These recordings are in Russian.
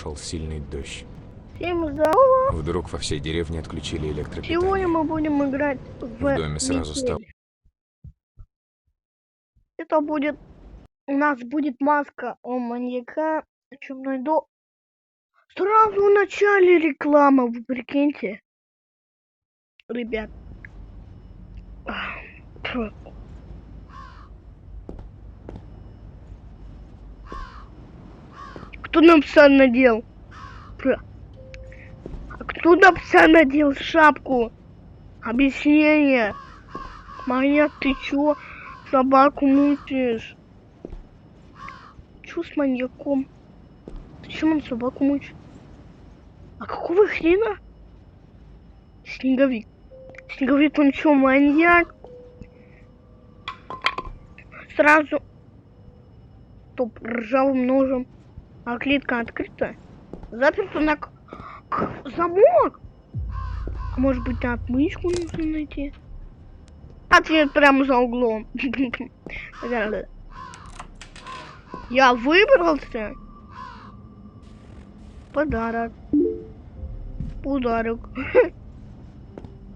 шел сильный дождь. Всем здорово! Вдруг во всей деревне отключили электропитание. Сегодня мы будем играть в доме сразу стало. Это будет... У нас будет маска о маньяка. Чумной дом. Сразу в начале реклама, вы прикиньте. Ребят. Кто нам пса надел? Кто нам пса надел шапку? Объяснение. Маньяк, ты чё? Собаку мучаешь? Чё с маньяком? Зачем он собаку мучит? А какого хрена? Снеговик. Снеговик, он чё, маньяк? Сразу... Топ, ржавым ножом. А клетка открыта? Заперта на замок? А может быть, отмычку нужно найти? Ответ прямо за углом. Я выбрался. Подарок. Подарок.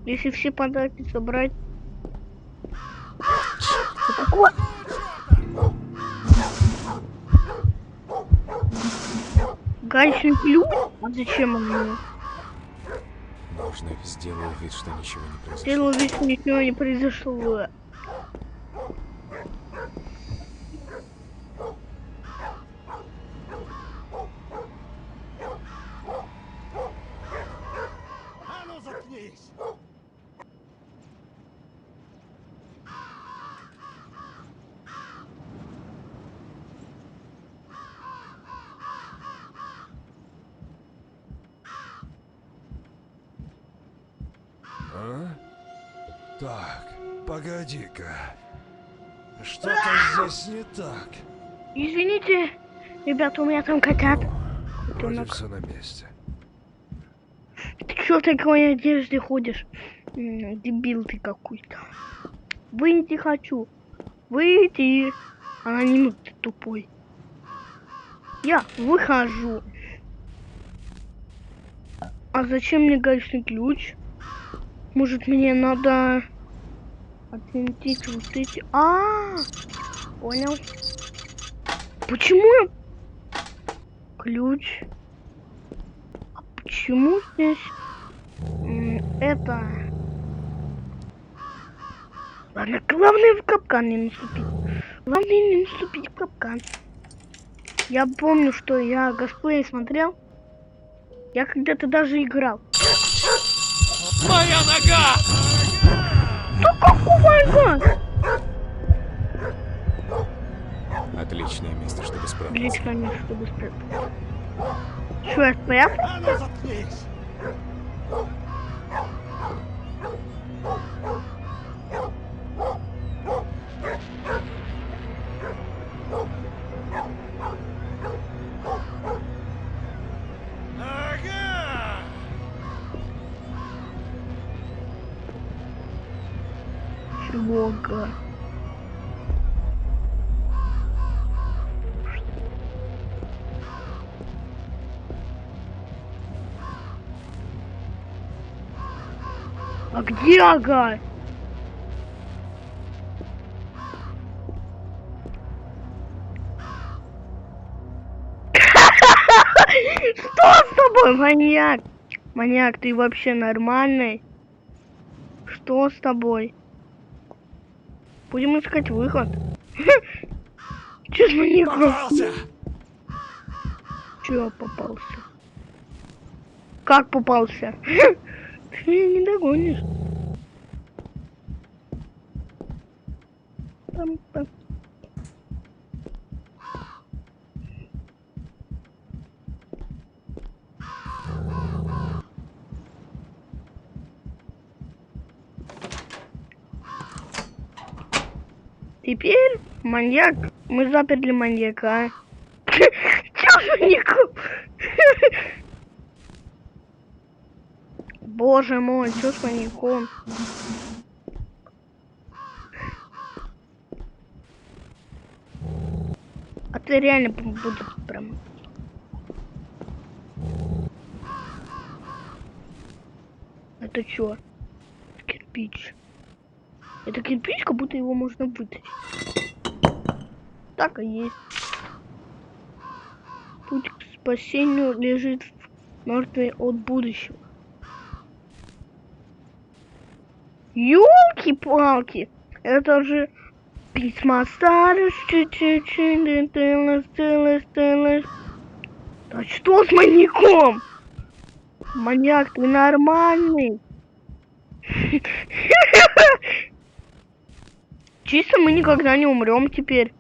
Если все подарки собрать. Гаечный ключ? А зачем он мне? Можно сделаю вид, что ничего не произошло. Сделаю вид, что ничего не произошло. А ну заткнись! А? Так, погоди-ка. Что-то здесь не так. Извините, ребята, у меня там котят. Вроде все на месте. Ты чё в такой одежде ходишь? Дебил ты какой-то. Выйти хочу. Выйти. Аноним, ты тупой. Я выхожу. А зачем мне гаечный ключ? Может, мне надо отвинтить вот эти... Понял. Почему ключ? А почему здесь это... Ладно, главное в капкан не наступить. Главное не наступить в капкан. Я помню, что я геймплей смотрел. Я когда-то даже играл. Моя нога! Да какого? Отличное место, чтобы спрятаться. Отлично место, чтобы спрятаться. Что, я спрятал? А ну заткнись! Ага! Чего-ка? А где ага? Что с тобой, маньяк? Маньяк, ты вообще нормальный? Что с тобой? Будем искать выход. Че с маньяком? Попался! Че попался? Как попался? Ты меня не догонишь. Там-там. Теперь маньяк. Мы заперли маньяка. Чё с маньяком? Боже мой, чё с маньяком? А ты реально будет прям... Это чё? Кирпич. Это кирпич, как будто его можно вытащить. Так и есть. Путь к спасению лежит в мертвой от будущего. Ёлки-палки! Это же письма старости. А что с маньяком? Маньяк, ты нормальный? Чисто мы никогда не умрем теперь.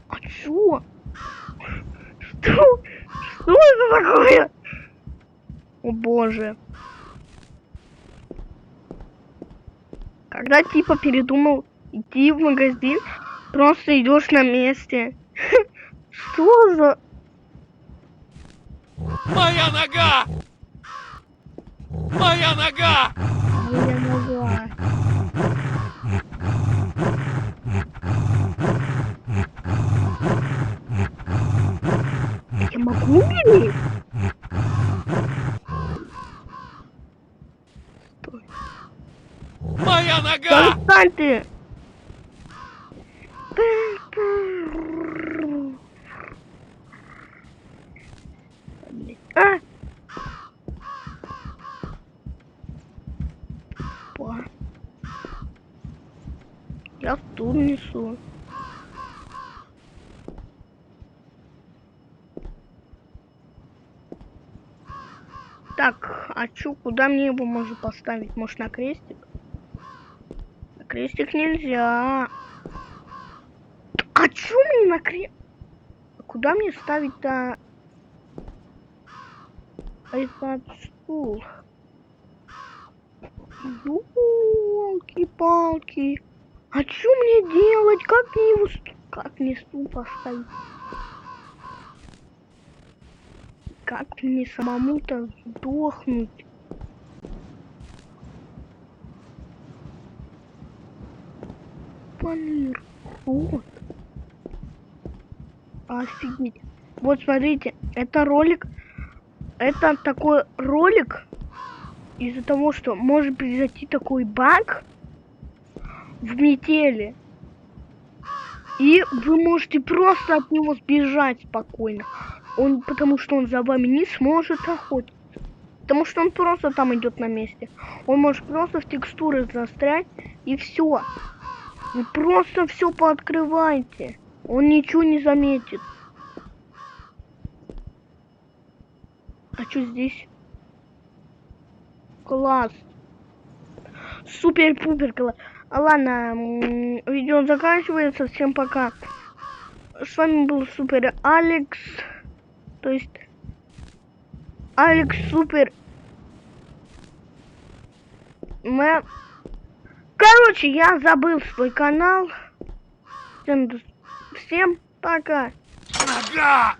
А чё? Что? Что это такое? О боже. Когда типа передумал идти в магазин, просто идешь на месте. Что за... Моя нога! Моя нога! Моя нога. Я могу умереть? Стой. Моя нога! Перестань ты! А! Па. Я стул несу. Так, а чё, куда мне его можно поставить? Может, на крестик? На крестик нельзя. А чё мне на крестик? Куда мне ставить-то этот стул? Ёлки-палки. А чё мне делать? Как мне его... Как мне стул поставить? Как мне самому-то сдохнуть? Панир. Вот. Офигеть. Вот смотрите, это ролик. Это такой ролик из-за того, что может произойти такой баг в метели. И вы можете просто от него сбежать спокойно. Потому что он за вами не сможет охотиться. Потому что он просто там идет на месте. Он может просто в текстуры застрять и все. Вы просто все пооткрываете. Он ничего не заметит. А что здесь? Класс. Супер-пупер класс. Ладно, видео заканчивается. Всем пока. С вами был Супер Алекс. То есть Алекс Супер Мэн. Короче, я забыл свой канал. Всем пока. Нога!